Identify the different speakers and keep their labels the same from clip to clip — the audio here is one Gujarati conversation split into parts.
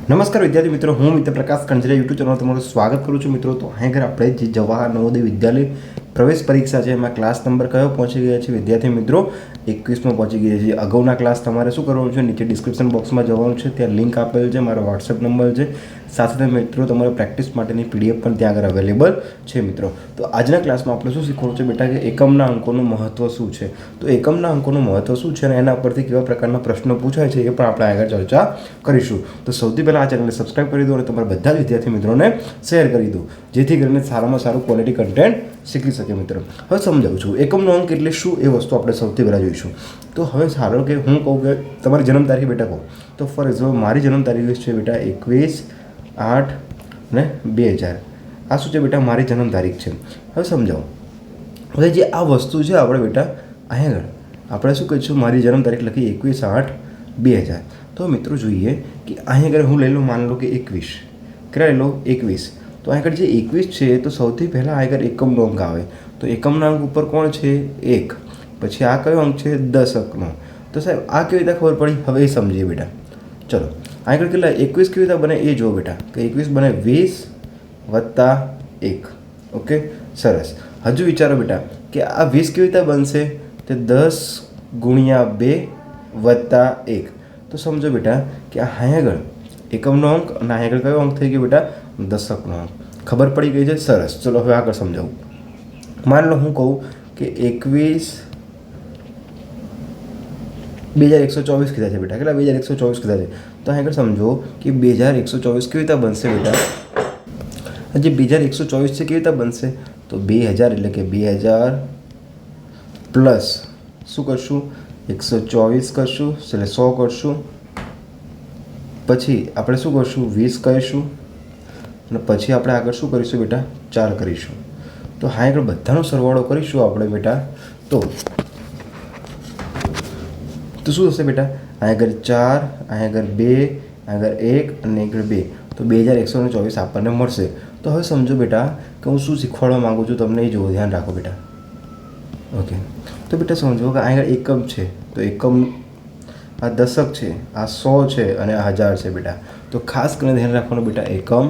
Speaker 1: નમસ્કાર વિદ્યાર્થી મિત્રો, હું મિત્ર પ્રકાશ કંજરા યુટ્યુબ ચેનલ તમારું સ્વાગત કરું છું. મિત્રો, તો અહીં આગળ આપણે જે જવાહર નવોદય વિદ્યાલય પ્રવેશ પરીક્ષા છે એમાં ક્લાસ નંબર કયો પહોંચી ગયા છે વિદ્યાર્થી મિત્રો? 21માં પહોંચી ગયા છે. અગાઉના ક્લાસ તમારે શું કરવાનું છે? નીચે ડિસ્ક્રિપ્શન બોક્સમાં જવાનું છે, ત્યાં લિંક આપેલ છે, મારો વોટ્સએપ નંબર છે. સાથે સાથે મિત્રો તમારે પ્રેક્ટિસ માટેની પીડીએફ પણ ત્યાં આગળ અવેલેબલ છે. મિત્રો, તો આજના ક્લાસમાં આપણે શું શીખવાનું છે બેટા કે એકમના અંકોનું મહત્ત્વ શું છે. તો એકમના અંકોનું મહત્ત્વ શું છે અને એના પરથી કેવા પ્રકારના પ્રશ્નો પૂછાય છે એ પણ આપણે આગળ ચર્ચા કરીશું. તો સૌથી પહેલાં આ ચેનલને સબસ્ક્રાઈબ કરી દો અને તમારા બધા જ વિદ્યાર્થી મિત્રોને શેર કરી દો, જેથી કરીને સારામાં સારું ક્વોલિટી કન્ટેન્ટ શીખી શકે. મિત્રો, હવે સમજાવું છું એકમનો અંક એટલે શું એ વસ્તુ આપણે સૌથી પહેલાં જોઈશું. તો હવે સારો કે હું કહું કે તમારી જન્મ તારીખ બેટા કહું, તો ફોર એક્ઝામ્પલ મારી જન્મ તારીખ છે બેટા 21/8/2000. આ શું છે બેટા? મારી જન્મ તારીખ છે. હવે સમજાવો, હવે જે આ વસ્તુ છે આપણે બેટા અહીંયા આગળ આપણે શું કહીશું? મારી જન્મ તારીખ લખી 21/8/2000. તો મિત્રો જોઈએ કે અહીંયા આગળ હું લઈ લઉં, માન લો કે 21. કેટલા લઈ લો? 21. તો અહીં આગળ જે 21 છે તો સૌથી પહેલાં અહીં આગળ એકમનો અંક આવે. તો એકમના અંક ઉપર કોણ છે? 1. પછી આ કયો અંક છે? દશકનો. તો સાહેબ આ કેવી રીતે ખબર પડી? હવે એ સમજીએ બેટા. ચલો, અહીં આગળ કેટલા 21 કેવી રીતે બને એ જુઓ બેટા. કે 21 બને 20 + 1. ઓકે, સરસ. હજુ વિચારો બેટા કે આ 20 કેવી રીતે બનશે? તે 10 × 2 + 1. તો સમજો બેટા કે આ અહીં આગળ એકમનો અંક અને અહીં આગળ કયો અંક થઈ ગયો બેટા? દશકનો અંક. ખબર પડી ગઈ છે? સરસ. ચલો હવે આગળ સમજાવું. માન લો હું કહું કે 21/2124 કીધા છે બેટા. કેટલા? 2124 કીધા છે. તો અહીં આગળ સમજો કે 2124 કેવી રીતે બનશે બેટા? જે 2124 છે કેવી રીતે બનશે? તો 2000 એટલે કે 2000 પ્લસ શું કરશું? 124 કરશું, એટલે 100 કરશું. પછી આપણે શું કરશું? 20 કહીશું અને પછી આપણે આગળ શું કરીશું બેટા? 4 કરીશું. તો હા આગળ બધાનો સરવાળો કરીશું આપણે બેટા. તો શું થશે બેટા? અહીં આગળ 4, અહીં આગળ 2, અહીં આગળ 1 અને આગળ 2. તો 2124 આપણને મળશે. તો હવે સમજો બેટા કે હું શું શીખવાડવા માગું છું તમને, એ જુઓ, ધ્યાન રાખો બેટા. ઓકે, તો બેટા સમજો કે અહીં આગળ એકમ છે, તો એકમ આ દશક છે, આ 100 છે અને આ 1000 છે બેટા. તો ખાસ કરીને ધ્યાન રાખવાનું બેટા, એકમ,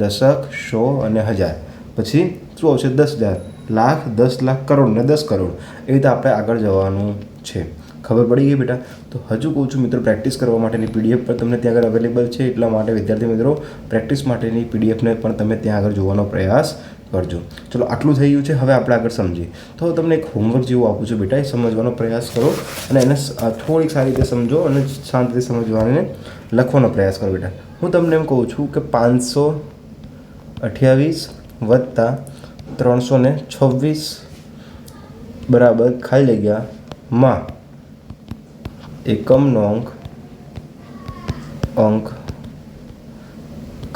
Speaker 1: દશક, 100 અને 1000. પછી શું આવશે? 10,000, લાખ, 10 લાખ, કરોડ ને 10 કરોડ. એ રીતે આપણે આગળ જવાનું છે. ખબર પડી ગઈ બેટા? તો હજુ કહું છું મિત્રો, પ્રેક્ટિસ કરવા માટેની પીડીએફ પણ તમને ત્યાં આગળ અવેલેબલ છે. એટલા માટે વિદ્યાર્થી મિત્રો પ્રેક્ટિસ માટેની પીડીએફને પણ તમે ત્યાં આગળ જોવાનો પ્રયાસ કરજો. ચલો, આટલું થઈ ગયું છે. હવે આપણે આગળ સમજીએ. તો તમને એક હોમવર્ક જેવું આપું છું બેટા, એ સમજવાનો પ્રયાસ કરો અને એને થોડીક સારી રીતે સમજો અને શાંત રીતે સમજવાને લખવાનો પ્રયાસ કરો બેટા. હું તમને એમ કહું છું કે 528 + 326 બરાબર ખાલી જગ્યામાં એકમનો અંક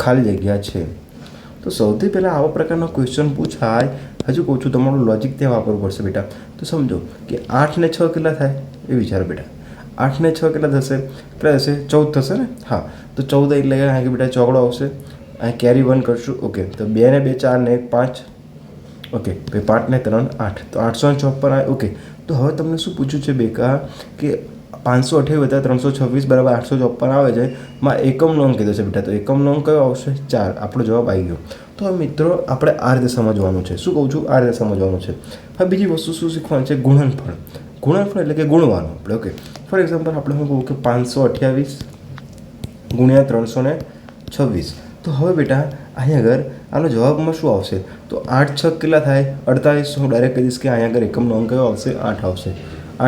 Speaker 1: ખાલી જગ્યા છે. તો સૌથી પહેલાં આવા પ્રકારનો ક્વેશ્ચન પૂછાય. હજુ કહું છું, તમારું લોજિક ત્યાં વાપરવું પડશે બેટા. તો સમજો કે 8 ને 6 કેટલા થાય એ વિચારો બેટા. 8 ને 6 કેટલા થશે? કેટલા થશે? 14 થશે ને? હા, તો 14 એટલે અહીં બેટા ચોકડો આવશે. અહીં કેરી 1 કરશું. ઓકે, તો 2 ને 2 4 ને 1 5. ઓકે, ભાઈ 5 ને 3 8, તો 854 આવે. ઓકે, તો હવે તમને શું પૂછ્યું છે બેકા કે 528 + 326 બરાબર 854 આવે છે. માં એકમનો અંક કીધો છે બેટા. તો એકમનો અંક કયો આવશે? 4. આપણો જવાબ આવી ગયો. તો હવે મિત્રો આપણે આ રીતે સમજવાનું છે. શું કહું છું? આ રીતે સમજવાનું છે. હવે બીજી વસ્તુ શું શીખવાની છે? ગુણનફળ. ગુણનફળ એટલે કે ગુણવાનું આપણે. ઓકે, ફોર એક્ઝામ્પલ આપણે હું કહું કે 528 × 326. તો હવે બેટા અહીં આગળ આનો જવાબમાં શું આવશે? તો 8 × 6 કેટલા થાય? 48. હું ડાયરેક્ટ કહી દઈશ કે અહીં આગળ એકમનો અંક કયો આવશે? 8 આવશે.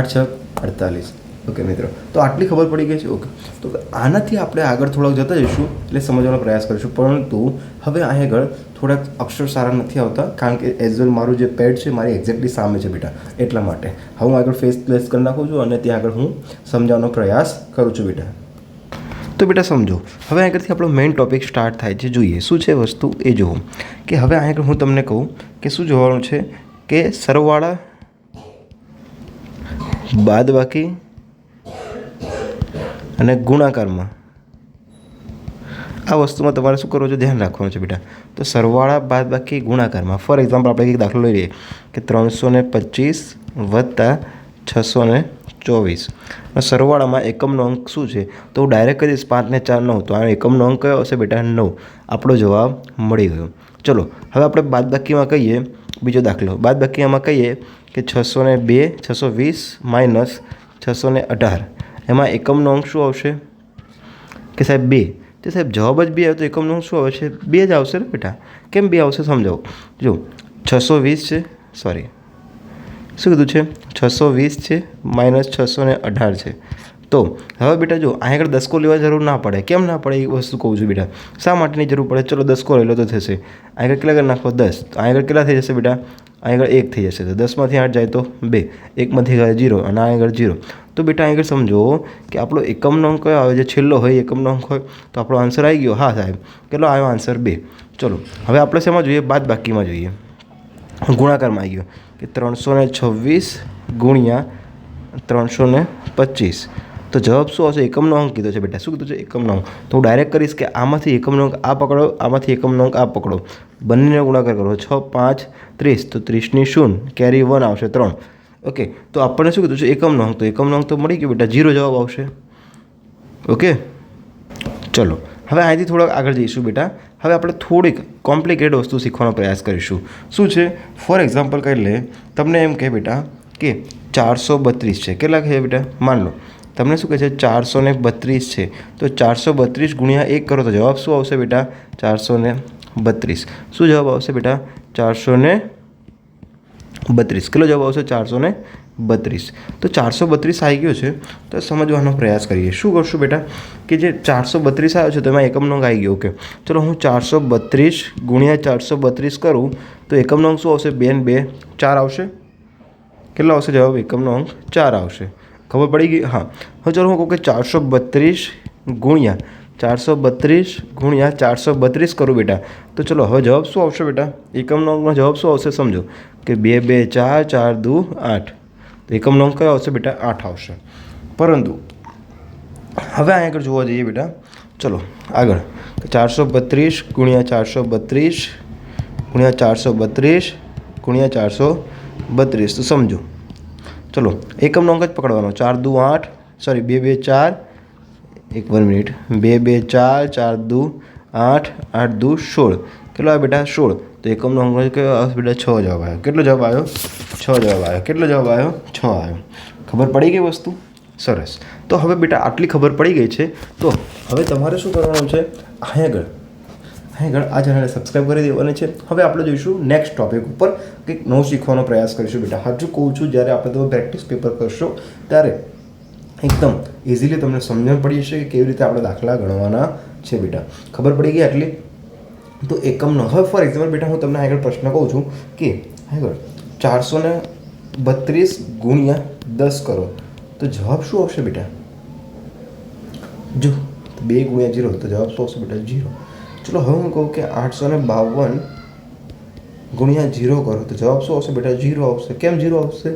Speaker 1: 8 × 6 = 48. ઓકે મિત્રો, તો આટલી ખબર પડી ગઈ છે. ઓકે, તો આનાથી આપણે આગળ થોડાક જતા જઈશું એટલે સમજવાનો પ્રયાસ કરીશું. પરંતુ હવે અહીં આગળ થોડાક અક્ષર સારા નથી આવતા, કારણ કે એઝ વેલ મારું જે પેડ છે મારી એક્ઝેક્ટલી સામે છે બેટા. એટલા માટે હવે હું આગળ ફેસ પ્લેસ કરી નાખું છું અને ત્યાં આગળ હું સમજાવવાનો પ્રયાસ કરું છું બેટા. તો બેટા સમજો, હવે આગળથી આપણો મેઇન ટૉપિક સ્ટાર્ટ થાય છે. જોઈએ શું છે વસ્તુ એ જુઓ. કે હવે આગળ હું તમને કહું કે શું જોવાનું છે કે સરવાળા, બાદબાકી અને ગુણાકારમાં આ વસ્તુમાં તમારે શું કરવું છે? ધ્યાન રાખવાનું છે બેટા. તો સરવાળા, બાદબાકી, ગુણાકારમાં ફોર એક્ઝામ્પલ આપણે એક દાખલો લઈ લઈએ કે 325 + 624 અને સરવાળામાં એકમનો અંક શું છે તો હું ડાયરેક્ટ કહીશ 5 ને 4 9 તો આ એકમનો અંક કયો હશે બેટા 9. આપણો જવાબ મળી ગયો. ચલો હવે આપણે બાદબાકીમાં કહીએ બીજો દાખલો. બાદબાકીમાં કહીએ કે 620 માઇનસ 618 એમાં એકમનો અંક શું આવશે કે સાહેબ 2. તો સાહેબ જવાબ જ 2 આવે તો એકમનો અંક શું આવશે 2 જ આવશે ને બેટા. કેમ 2 આવશે સમજાવો. જો 620 છે, સોરી શું કીધું છે 620 છે માઇનસ 618 છે. તો હવે બેટા જો અહીં આગળ દસકો લેવા જરૂર ના પડે. કેમ ના પડે એ વસ્તુ કહું છું બેટા. શા માટેની જરૂર પડે? ચલો દસકો લઈ લો તો થશે. અહીં આગળ કેટલા કરી નાખો 10. તો અહીં આગળ કેટલા થઈ જશે બેટા? અહીં આગળ 1 થઈ જશે. તો 10માંથી 8 જાય તો 2, 1માંથી ગયા 0 અને અહીં આગળ 0. તો બેટા અહીં આગળ સમજો કે આપણો એકમનો અંક કયો આવે? જે છેલ્લો હોય એકમનો અંક હોય તો આપણો આન્સર આવી ગયો. હા સાહેબ કેટલો આવ્યો આન્સર? 2. ચલો હવે આપણે શેમાં જોઈએ? બાદબાકીમાં જોઈએ. ગુણાકારમાં આવી ગયો કે 326 ગુણ્યા 325. તો જવાબ શું આવશે? એકમનો અંક કીધો છે બેટા. શું કીધું છે? એકમનો અંક. તો હું ડાયરેક્ટ કરીશ કે આમાંથી એકમનો અંક આ પકડો, આમાંથી એકમનો અંક આ પકડો, બંનેનો ગુણાકાર કરો. 6 5 30 તો 30ની 0 કેરી 1 આવશે 3. ઓકે તો આપણને શું કીધું છે? એકમનો અંક. તો એકમનો અંક તો મળી ગયો બેટા, 0 જવાબ આવશે. ઓકે ચલો હવે અહીંથી થોડાક આગળ જઈશું બેટા. હવે આપણે થોડીક કોમ્પ્લિકેટેડ વસ્તુ શીખવાનો પ્રયાસ કરીશું. શું છે? ફોર એક્ઝામ્પલ કહી લે તમને એમ કહે બેટા કે 432 છે. કેટલા છે બેટા? માન લો તમને શું કહે છે? 432 છે. તો 432 ગુણ્યા 1 કરો તો જવાબ શું આવશે બેટા? 432. શું જવાબ આવશે બેટા? 432. કેટલો જવાબ આવશે? 432. તો 432 આવી ગયો છે તો સમજવાનો પ્રયાસ કરીએ. શું કરશું બેટા કે જે 432 આવ્યો છે તો એમાં એકમનો અંક આવી ગયો. ઓકે ચલો હું 432 ગુણ્યા 432 કરું તો એકમનો અંક શું આવશે? 2 ને 2 4 આવશે. કેટલો આવશે જવાબ? એકમનો અંક 4 આવશે. ખબર પડી ગઈ? હા. હવે ચલો હું કહું કે 432 ગુણ્યા 432 કરું બેટા તો ચલો હવે જવાબ શું આવશે બેટા? એકમનો અંકનો જવાબ શું આવશે સમજો કે 2 2 4 4 2 8. તો એકમનો અંક કયો આવશે બેટા? 8 આવશે. પરંતુ હવે અહીં આગળ જોવા જઈએ બેટા. ચલો આગળ 432 ગુણ્યા 432 ગુણ્યા 432 ગુણ્યા 432 તો સમજો. ચલો એકમનો અંક જ પકડવાનો. 4 2 8 સોરી 2 2 4 1 મિનિટ 2 2 4 4 2 8 8 2 16. કેટલો આવ્યો બેટા? 16. તો એકમનો અંક કયો આવશે બેટા? 6 જવાબ આવ્યો. કેટલો જવાબ આવ્યો? 6 જવાબ આવ્યો. કેટલો જવાબ આવ્યો? 6 આવ્યો. ખબર પડી ગઈ વસ્તુ? સરસ. તો હવે બેટા આટલી ખબર પડી ગઈ છે તો હવે તમારે શું કરવાનું છે? અહીં આગળ આ ચેનલને સબસ્ક્રાઈબ કરી દેવાની છે. હવે આપણે જોઈશું નેક્સ્ટ ટોપિક ઉપર કંઈક નવું શીખવાનો પ્રયાસ કરીશું બેટા. હજુ કહું છું જ્યારે આપણે તમે પ્રેક્ટિસ પેપર કરશો ત્યારે એકદમ ઇઝીલી તમને સમજણ પડી જશે કે કેવી રીતે આપણે દાખલા ગણવાના છે બેટા. ખબર પડી ગઈ આટલી? તો એકમનો હવે ફોર એક્ઝામ્પલ બેટા હું તમને આગળ પ્રશ્ન કહું છું કે આગળ 432 ગુણ્યા 10 કરો તો જવાબ શું આવશે બેટા? જો 2 ગુણ્યા 0 તો જવાબ શું આવશે બેટા? 0. ચલો હવે હું કહું કે 852 ગુણ્યા 0 કરો તો જવાબ શું આવશે બેટા? 0 આવશે. કેમ 0 આવશે?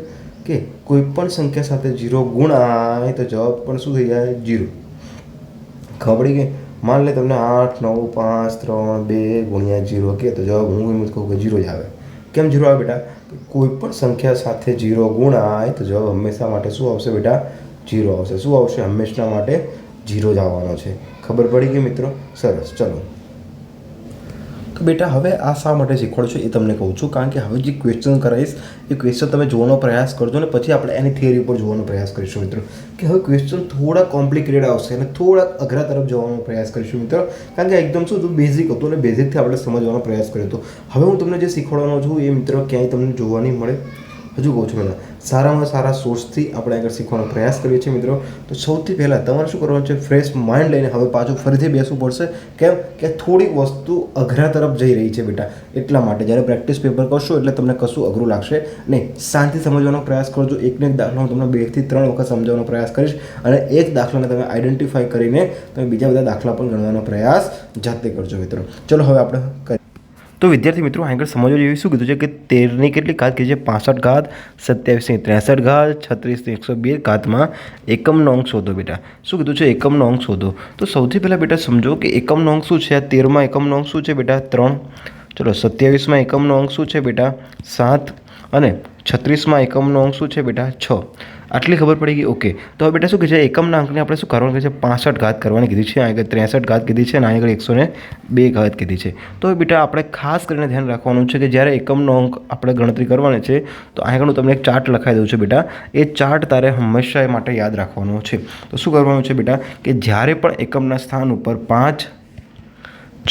Speaker 1: કે કોઈ પણ સંખ્યા સાથે 0 ગુણાય તો જવાબ પણ શું થઈ જાય? 0. ખબર પડી ગઈ? માન લે તમને 8 9 5 3 2 ગુણ્યા 0 કે તો જવાબ હું એમ જ કહું કે 0 જ આવે. કેમ 0 આવે બેટા? કોઈ પણ સંખ્યા સાથે 0 ગુણાય તો જવાબ હંમેશા માટે શું આવશે બેટા? 0 આવશે. શું આવશે? હંમેશા માટે 0 જ આવવાનો છે. ખબર પડી ગઈ મિત્રો? સરસ. ચલો તો બેટા હવે આ શા માટે શીખવાડું છું એ તમને કહું છું. કારણ કે હવે જે ક્વેશ્ચન કરાવીશ એ ક્વેશ્ચન તમે જોવાનો પ્રયાસ કરજો ને પછી આપણે એની થિયરી ઉપર જોવાનો પ્રયાસ કરીશું મિત્રો. કે હવે ક્વેશ્ચન થોડા કોમ્પ્લિકેટેડ આવશે અને થોડા અઘરા તરફ જવાનો પ્રયાસ કરીશું મિત્રો. કારણ કે એકદમ શું હતું? બેઝિક હતું અને બેઝિકથી આપણે સમજવાનો પ્રયાસ કર્યો હતો. હવે હું તમને જે શીખવાડવાનો છું એ મિત્રો ક્યાંય તમને જોવા નહીં મળે. હજુ કહું છું બેટા સારામાં સારા સોર્સથી આપણે આગળ શીખવાનો પ્રયાસ કરીએ છીએ મિત્રો. તો સૌથી પહેલાં તમારે શું કરવાનું છે? ફ્રેશ માઇન્ડ લઈને હવે પાછું ફરીથી બેસવું પડશે. કેમ કે થોડીક વસ્તુ અઘરા તરફ જઈ રહી છે બેટા. એટલા માટે જ્યારે પ્રેક્ટિસ પેપર કરશો એટલે તમને કશું અઘરું લાગશે નહીં. શાંતિ સમજવાનો પ્રયાસ કરજો. એકને એક દાખલો હું તમને 2 થી 3 વખત સમજાવવાનો પ્રયાસ કરીશ અને એ જ દાખલાને તમે આઈડેન્ટિફાઈ કરીને તમે બીજા બધા દાખલા પણ ગણવાનો પ્રયાસ જાતે કરજો મિત્રો. ચલો હવે આપણે કરીએ. તો વિદ્યાર્થી મિત્રો આગળ સમજવા જેવી શું કીધું છે કે 13ની કેટલી ઘાત કીધી છે? 65 ઘાત, 27ની 63 ઘાત, 36ની 102 ઘાતમાં એકમનો અંક શોધો બેટા. શું કીધું છે? એકમનો અંક શોધો. તો સૌથી પહેલાં બેટા સમજો કે એકમનો અંક શું છે? આ 13માં એકમનો અંક શું છે બેટા? 3. ચલો 27માં એકમનો અંક શું છે બેટા? 7 અને 36માં એકમનો અંક શું છે બેટા? 6. આટલી ખબર પડી ગઈ. ઓકે, તો હવે બેટા શું કહે છે, એકમના અંકને આપણે શું કરવાનું કહે છે, 65 ઘાત કરવાની કીધી છે. આગળ 63 ઘાત કીધી છે અને આગળ 102 ઘાત કીધી છે. તો હવે બેટા આપણે ખાસ કરીને ધ્યાન રાખવાનું છે કે જ્યારે એકમનો અંક આપણે ગણતરી કરવાની છે તો આગળ હું તમને એક ચાર્ટ લખાવી દઉં છું બેટા. એ ચાર્ટ તારે હંમેશા એ માટે યાદ રાખવાનો છે. તો શું કરવાનું છે બેટા કે જ્યારે પણ એકમના સ્થાન ઉપર 5,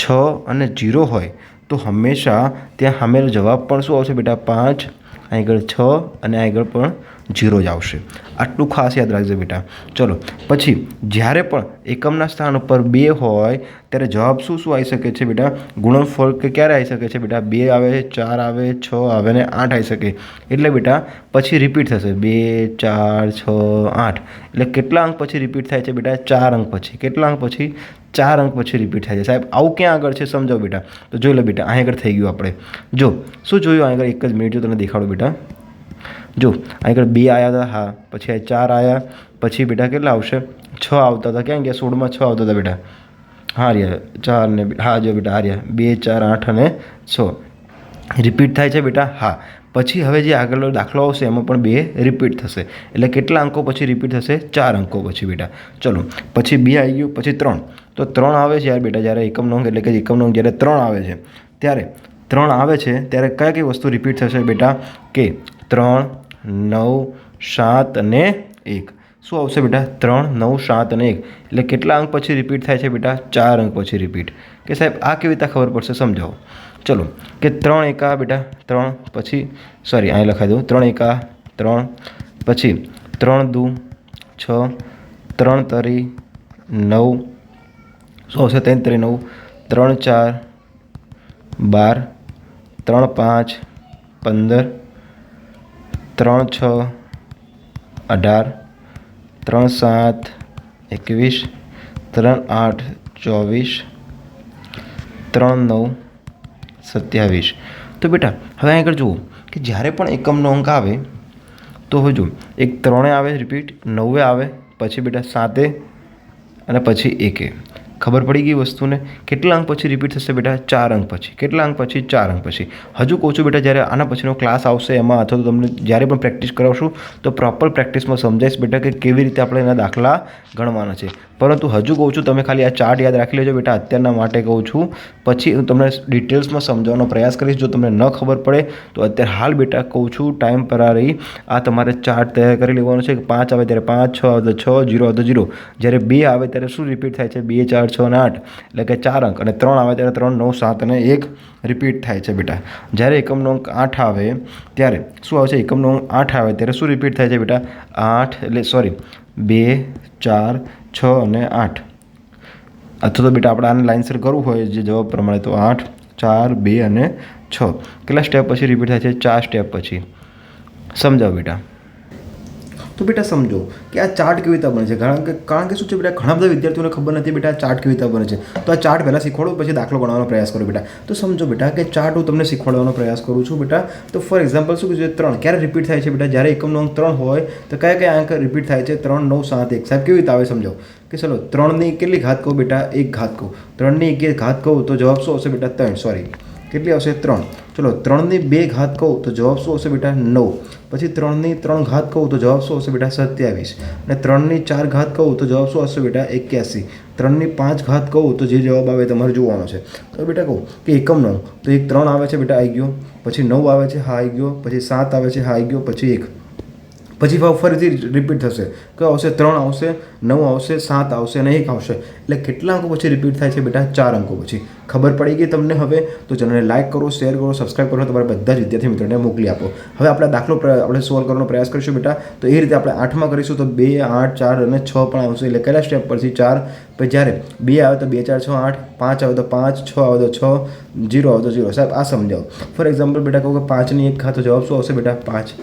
Speaker 1: 6 અને 0 હોય તો હંમેશા ત્યાં સામેનો જવાબ પણ શું આવશે બેટા, 5, આગળ 6 અને આગળ પણ 0 જ આવશે. આટલું ખાસ યાદ રાખજો બેટા. ચલો પછી જ્યારે પણ એકમના સ્થાન ઉપર 2 હોય ત્યારે જવાબ શું આવી શકે છે બેટા, ગુણનફળ કે ક્યારે આવી શકે છે બેટા, 2 આવે, 4 આવે, 6 આવે અને 8 આવી શકે. એટલે બેટા પછી રિપીટ થશે 2, 4, 6, 8. એટલે કેટલા અંક પછી રિપીટ થાય છે બેટા, 4 અંક પછી. કેટલા અંક પછી, 4 અંક પછી રિપીટ થાય છે. સાહેબ આવું ક્યાં આગળ છે સમજાવો બેટા. તો જોઈ લો બેટા, અહીં આગળ થઈ ગયું. આપણે જો શું જોયું અહીં આગળ, એક જ મિનિટ જો તને દેખાડો બેટા. જો આગળ 2 આવ્યા હતા, હા, પછી 4 આવ્યા, પછી બેટા કેટલા આવશે, 6 આવતા હતા. ક્યાં ગયા, 16માં 6 આવતા હતા બેટા. હા રહ્યા 4 ને, હા જો બેટા, આ રહ્યા 2, 4, 8 અને 6 રિપીટ થાય છે બેટા. હા, પછી હવે જે આગળનો દાખલો આવશે એમાં પણ 2 રિપીટ થશે. એટલે કેટલા અંકો પછી રિપીટ થશે, 4 અંકો પછી બેટા. ચલો પછી 2 આવી ગયું, પછી 3. તો 3 આવે છે યાર બેટા, જ્યારે એકમનો અંક એટલે કે એકમનો અંક જ્યારે 3 આવે છે ત્યારે 3 આવે છે ત્યારે કઈ વસ્તુ રિપીટ થશે બેટા, કે 3, 9, 7 અને 1. શું આવશે બેટા, 3, 9, 7 અને 1. એટલે કેટલા અંક પછી રિપીટ થાય છે બેટા, 4 અંક પછી રિપીટ. કે સાહેબ આ કેવી રીતે ખબર પડશે સમજાવો. ચલો કે 3 એકા બેટા 3, પછી સોરી અહીં લખાઈ દઉં, 3 એકા 3, પછી 3 દુ 6, 3 તરી 9, શું આવશે, 3 તરી 9, 3 4 12, 3 5 15, 3 6 18, 3 7 21, 3 8 24, 3 9 27. તો બેટા હવે આગળ જુઓ કે જ્યારે પણ એકમનો અંક આવે તો હવે જો એક 3 આવે રિપીટ, 9 આવે, પછી બેટા 7 અને પછી 1. ખબર પડી ગઈ વસ્તુને. કેટલા અંક પછી રિપીટ થશે બેટા, 4 અંક પછી. કેટલા અંક પછી, 4 અંક પછી. હજુ કહું છું બેટા, જ્યારે આના પછીનો ક્લાસ આવશે એમાં અથવા તો તમને જ્યારે પણ પ્રેક્ટિસ કરાવશું તો પ્રોપર પ્રેક્ટિસમાં સમજાઈશ બેટા કે કેવી રીતે આપણે એના દાખલા ગણવાના છે. પરંતુ હજુ કહું છું તમે ખાલી આ ચાર્ટ યાદ રાખી લેજો બેટા, અત્યારના માટે કહું છું. પછી હું તમને ડિટેલ્સમાં સમજાવવાનો પ્રયાસ કરીશ. જો તમને ન ખબર પડે તો અત્યારે હાલ બેટા કહું છું, ટાઈમ પર આ રહી આ તમારે ચાર્ટ તૈયાર કરી લેવાનો છે. 5 આવે ત્યારે 5, 6 આવે તો 6, 0 આવે તો 0. જ્યારે 2 આવે ત્યારે શું રિપીટ થાય છે, 2, 4, 6 અને 8 એટલે કે 4 અંક. અને 3 આવે ત્યારે 3, 9, 7 અને 1 રિપીટ થાય છે બેટા. જ્યારે એકમનો અંક 8 આવે ત્યારે શું આવશે, એકમનો અંક 8 આવે ત્યારે શું રિપીટ થાય છે બેટા, 8 એટલે સોરી 2, 4, 6 અને 8. અથવા તો બેટા આપણે આને લાઇનસર કરવું હોય જે જવાબ પ્રમાણે તો 8, 4, 2 અને 6. કેટલા સ્ટેપ પછી રિપીટ થાય છે, 4 સ્ટેપ પછી. સમજાવો બેટા. તો બેટા સમજો કે આ ચાર્ટ કેવી રીતે બને છે. કારણ કે શું છે બેટા, ઘણા બધા વિદ્યાર્થીઓને ખબર નથી બેટા ચાર્ટ કેવી રીતે બને છે. તો આ ચાર્ટ પહેલાં શીખવાડું, પછી દાખલો ગણવાનો પ્રયાસ કરો બેટા. તો સમજો બેટા કે ચાર્ટ હું તમને શીખવાડવાનો પ્રયાસ કરું છું બેટા. તો ફોર એક્ઝામ્પલ શું છે, 3 ક્યારે રિપીટ થાય છે બેટા, જ્યારે એકમનો અંક 3 હોય તો કયા કયા અંક રિપીટ થાય છે, 3, 9, 7, 1. સાહેબ કેવી રીતે આવે સમજાવો. કે ચલો 3ની કેટલી ઘાત કહું બેટા, 1 ઘાત કહું. 3ની 1 ઘાત કહું તો જવાબ શું આવશે બેટા, 3. સોરી કેટલી આવશે, 3. ચલો 3ની 2 ઘાત કહું તો જવાબ શું આવશે બેટા, 9. પછી 3ની 3 ઘાત કહું તો જવાબ શું આવશે બેટા, 27. અને 3ની 4 ઘાત કહું તો જવાબ શું આવશે બેટા, 81. 3ની 5 ઘાત કહું તો જે જવાબ આવે તમારે જોવાનો છે. તો બેટા કહું કે એકમનો તો એક 3 આવે છે બેટા, આવી ગયો. પછી 9 આવે છે, હા આવી ગયો. પછી 7 આવે છે, હા આવી ગયો. પછી 1. પછી ફરીથી રિપીટ થશે. કયો આવશે, 3 આવશે, 9 આવશે, 7 આવશે અને 1 આવશે. એટલે કેટલા અંકો પછી રિપીટ થાય છે બેટા, 4 અંકો પછી. ખબર પડી ગઈ તમને હવે? તો ચેનલને લાઇક કરો, શેર કરો, સબસ્ક્રાઈબ કરો, તમારા બધા જ વિદ્યાર્થી મિત્રોને મોકલી આપો. હવે આપણે દાખલો આપણે સોલ્વ કરવાનો પ્રયાસ કરીશું બેટા. તો એ રીતે આપણે 8માં કરીશું તો 2, 8, 4 અને 6 પણ આવશે. એટલે કયા સ્ટેપ પરથી 4. પછી જ્યારે 2 આવે તો 2, 4, 6, 8, 5 આવે તો 5, 6 આવે તો 6, 0 આવે તો 0. સાહેબ આ સમજાવો. ફોર એક્ઝામ્પલ બેટા કહું કે 5ની 1 ઘાત તો જવાબ શું આવશે બેટા, 5.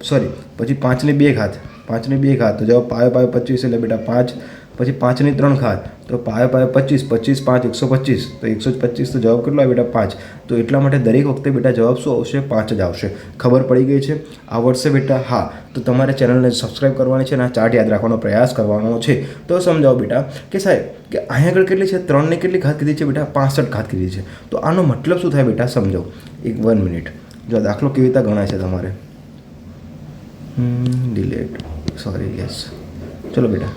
Speaker 1: સોરી પછી 5ની 2 ઘાત, 5ની 2 ઘાત તો જવાબ 5, 25 એટલે બેટા 5. પછી 5ની 3 ઘાત તો 5, 25, 25, 5, 125 તો 125 તો જવાબ કેટલો આવે બેટા, 5. તો એટલા માટે દરેક વખતે બેટા જવાબ શું આવશે, 5 જ આવશે. ખબર પડી ગઈ છે? આવડશે બેટા? હા. તો તમારે ચેનલને સબસ્ક્રાઈબ કરવાની છે અને આ ચાર્ટ યાદ રાખવાનો પ્રયાસ કરવાનો છે. તો સમજાવો બેટા કે સાહેબ કે અહીંયા આગળ કેટલી છે, 3ની કેટલી ઘાત કીધી છે બેટા, 65 ઘાત કીધી છે. તો આનો મતલબ શું થાય બેટા સમજાવો. 1 મિનિટ. જો દાખલો કેવી રીતે ગણાય છે તમારે. Delete sorry yes. ચલો બેટા,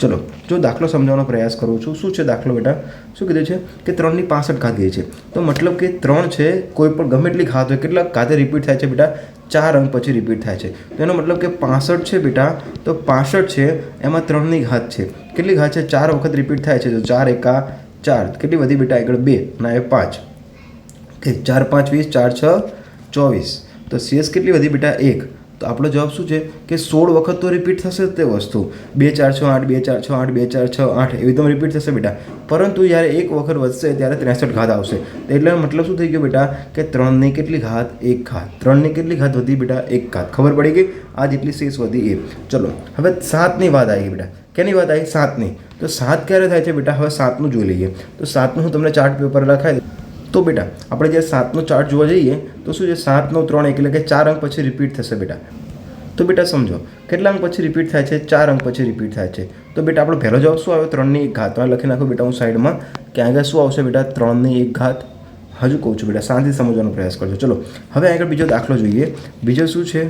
Speaker 1: ચલો જો દાખલો સમજાવવાનો પ્રયાસ કરું છું. શું છે દાખલો બેટા? શું કીધું છે કે 3ની 65 ઘાત કીધી છે. તો મતલબ કે 3 છે, કોઈ પણ ગમે એટલી ઘાત હોય, કેટલા ઘાતે રિપીટ થાય છે બેટા? 4 અંક પછી રિપીટ થાય છે. તો એનો મતલબ કે 65 છે બેટા, તો 65 છે એમાં 3ની ઘાત છે. કેટલી ઘાત છે? 4 વખત રિપીટ થાય છે. તો 4 એકા 4, કેટલી વધી બેટા? આગળ 2 ના એ 5. ઓકે, 4 5 20, 4 6 24. તો CS કેટલી વધી બેટા? 1. તો આપણો જવાબ શું છે કે 16 વખત તો રિપીટ થશે તે વસ્તુ. 2 4 6 8, 2 4 6 8, 2 4 6 8 એવી તો રિપીટ થશે બેટા. પરંતુ જ્યારે એક વખત વધશે ત્યારે 63 ઘાત આવશે. તો એટલે મતલબ શું થઈ ગયો બેટા કે 3ની કેટલી ઘાત? 1 ઘાત. 3ની કેટલી ઘાત વધી બેટા? 1 ઘાત. ખબર પડી ગઈ? આ જેટલી શેષ વધી એ. ચલો હવે 7ની વાત આવી બેટા. કેની વાત આવી? 7ની. તો 7 ક્યારે થાય છે બેટા? હવે 7નું જોઈ લઈએ. તો 7નું હું તમને ચાર્ટ પેપર લખાવી દઉં. તો બેટા આપણે જ્યારે 7નો ચાર્ટ જોવા જઈએ તો શું છે? 7 9 3 1 એટલે કે 4 અંક પછી રિપીટ થશે બેટા. તો બેટા સમજો કેટલા અંક પછી રિપીટ થાય છે? 4 અંક પછી રિપીટ થાય છે. તો બેટા આપણો પહેલો જવાબ શું આવ્યો? 3ની 1 ઘાત. લખી નાખો બેટા હું સાઈડમાં કે આગળ શું આવશે બેટા? 3ની 1 ઘાત. હજુ કહું છું બેટા, શાંતિથી સમજવાનો પ્રયાસ કરજો. ચલો હવે આગળ બીજો દાખલો જોઈએ. બીજો શું છે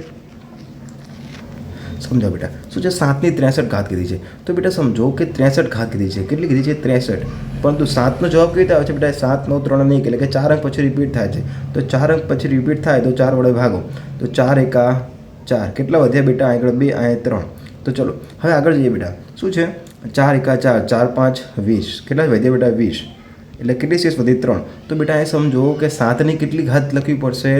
Speaker 1: સમજો બેટા. શું છે? 7ની 63 ઘાત કીધી છે. તો બેટા સમજો કે 63 ઘાત કીધી છે. કેટલી કીધી છે? 63. પરંતુ 7નો જવાબ કેવી રીતે આવે છે બેટા? 7 9 3 1 એટલે કે 4 અંક પછી રિપીટ થાય છે. તો 4 અંક પછી રિપીટ થાય તો 4 વડે ભાગો. તો 4 એકા 4, કેટલા વધ્યા બેટા? આગળ 2 અહીંયા 3. તો ચલો હવે આગળ જઈએ બેટા. શું છે? 4 એકા 4, 4 5 20, કેટલા વધ્યા બેટા? 20. એટલે કેટલી શેષ વધી? 3. તો બેટા એ સમજો કે 7ની કેટલી ઘાત લખવી પડશે?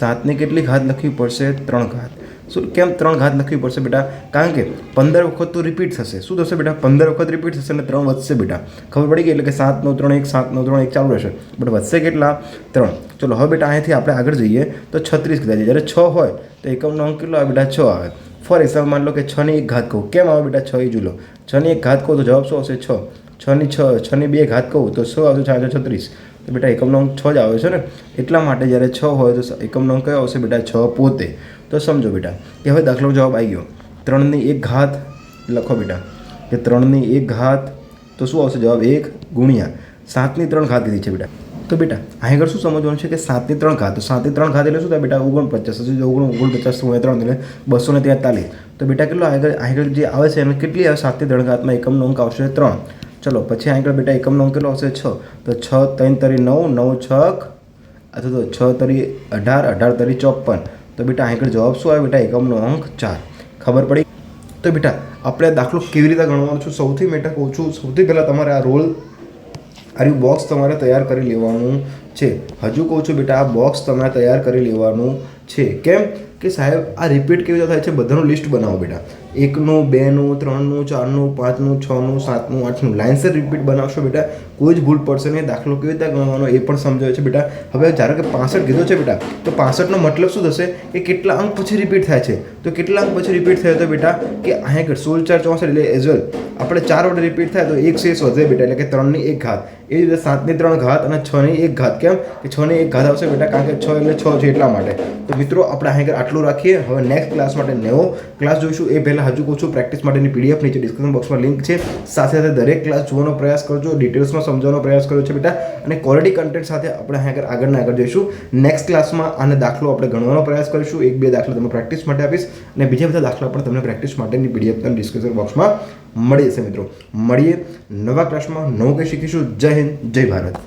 Speaker 1: 7ની કેટલી ઘાત લખવી પડશે? 3 ઘાત. શું કેમ 3 ઘાત લખવી પડશે બેટા? કારણ કે 15 વખત તો રિપીટ થશે. શું થશે બેટા? 15 વખત રિપીટ થશે અને 3 વધશે બેટા. ખબર પડી ગઈ? એટલે કે 7 9 3 1, 7 9 3 1 ચાલુ રહેશે, બટ વધશે કેટલા? 3. ચલો હવે બેટા અહીંયાથી આપણે આગળ જઈએ તો 36 કીધા છે. જ્યારે 6 હોય તો એકમનો અંક કેટલો આવે બેટા? 6 આવે. ફોર એક્ઝામ્પલ માન લો કે 6ની 1 ઘાત કહું. કેમ આવે બેટા? 6 એ જુલો. 6ની 1 ઘાત કહું તો જવાબ શું આવશે? 6. 6ની 2 ઘાત કહું તો શું આવશે? 36. તો બેટા એકમનો અંક 6 જ આવે છે ને. એટલા માટે જ્યારે 6 હોય તો એકમનો અંક કયો આવશે બેટા? 6 પોતે. તો સમજો બેટા કે હવે દાખલો જવાબ આવી ગયો. 3ની 1 ઘાત લખો બેટા કે 3ની 1 ઘાત તો શું આવશે જવાબ? 1 ગુણ્યા 7ની 3 ઘાત કીધી છે બેટા. તો બેટા આગળ શું સમજવાનું છે કે 7ની 3 ઘાત. તો 7ની 3 ઘાત એટલે શું થાય બેટા? 49. 49 ગુણ્યા 3 એટલે 243. તો બેટા કેટલો આગળ જે આવે છે એને કેટલી આવે? 7ની 3 ઘાતમાં એકમનો અંક આવશે 3. ચલો પછી આગળ બેટા એકમનો અંક કેટલો આવશે? 6. તો 6 3 તરી 9, 9 6 અથવા તો 6 તરી 18, 18 તરી 54. તો બેટા આગળ જવાબ શું આવે બેટા? એકમનો અંક 4. ખબર પડી? તો બેટા આપણે દાખલો કેવી રીતે ગણવાનો છું? સૌથી બેટા કહું છું, સૌથી પહેલાં તમારે આ રોલ બોક્સ તમારે તૈયાર કરી લેવાનું છે. હજુ કહું છું બેટા આ બોક્સ તમારે તૈયાર કરી લેવાનું છે. કેમ કે સાહેબ આ રિપીટ કેવી રીતે થાય છે? બધાનું લિસ્ટ બનાવો બેટા. 1નું 2નું 3નું 4નું 5નું 6નું 7નું 8નું લાઇનસર રિપીટ બનાવશો બેટા, કોઈ જ ભૂલ પડશે નહીં. દાખલો કેવી રીતે ગણવાનો એ પણ સમજાવે છે બેટા. હવે ધારો કે 65 કીધો છે બેટા, તો 65નો મતલબ શું થશે કે કેટલા અંક પછી રિપીટ થાય છે? તો કેટલા અંક પછી રિપીટ થાય તો બેટા કે અહીંયા 16 4 64 એટલે એઝ વેલ આપણે 4 વડે રિપીટ થાય તો એક શેષ વધે બેટા, એટલે કે 3ની 1 ઘાત. એ જ રીતે 7ની 3 ઘાત અને 6ની 1 ઘાત. કેમ કે 6ની 1 ઘાત આવશે બેટા? કારણ કે 6 એટલે 6 છે એટલા માટે. તો મિત્રો આપણે અહીંયા આટલું રાખીએ. હવે નેક્સ્ટ ક્લાસ માટે નવો ક્લાસ જોઈશું. એ પહેલાં હજુ કહું છું પ્રેક્ટિસ માટેની PDF નીચે ડિસ્ક્રિપ્શન બોક્સમાં લિંક છે. સાથે સાથે દરેક ક્લાસ જોવાનો પ્રયાસ કરજો, ડિટેલ્સમાં સમજવાનો પ્રયાસ કર્યો છે બેટા, અને ક્વોલિટી કન્ટેન્ટ સાથે આપણે અહીંયા આગળ જઈશું. નેક્સ્ટ ક્લાસમાં આને દાખલો આપણે ગણવાનો પ્રયાસ કરીશું. 1-2 દાખલા તમને પ્રેક્ટિસ માટે આપીશ અને બીજા બધા દાખલા પણ તમને પ્રેક્ટિસ માટેની PDF તમને ડિસ્ક્રિપ્શન બોક્સમાં મળી જશે. મિત્રો મળીએ નવા ક્લાસમાં, નવું કંઈ શીખીશું. જય હિન્દ, જય ભારત.